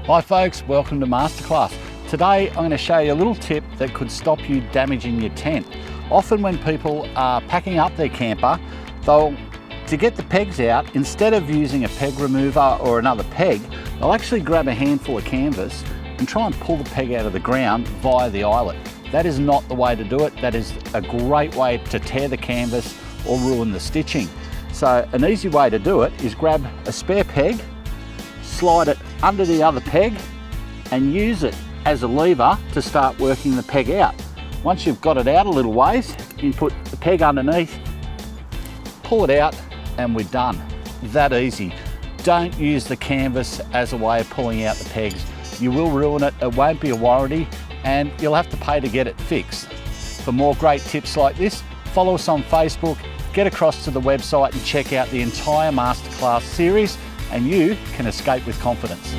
Hi folks, welcome to Masterclass. Today I'm going to show you a little tip that could stop you damaging your tent. Often when people are packing up their camper, to get the pegs out, instead of using a peg remover or another peg, they'll actually grab a handful of canvas and try and pull the peg out of the ground via the eyelet. That is not the way to do it. That is a great way to tear the canvas or ruin the stitching. So an easy way to do it is grab a spare peg, slide it under the other peg and use it as a lever to start working the peg out. Once you've got it out a little ways, you put the peg underneath, pull it out, and we're done. That easy. Don't use the canvas as a way of pulling out the pegs. You will ruin it, it won't be a warranty, and you'll have to pay to get it fixed. For more great tips like this, follow us on Facebook, get across to the website and check out the entire Masterclass series, and you can escape with confidence.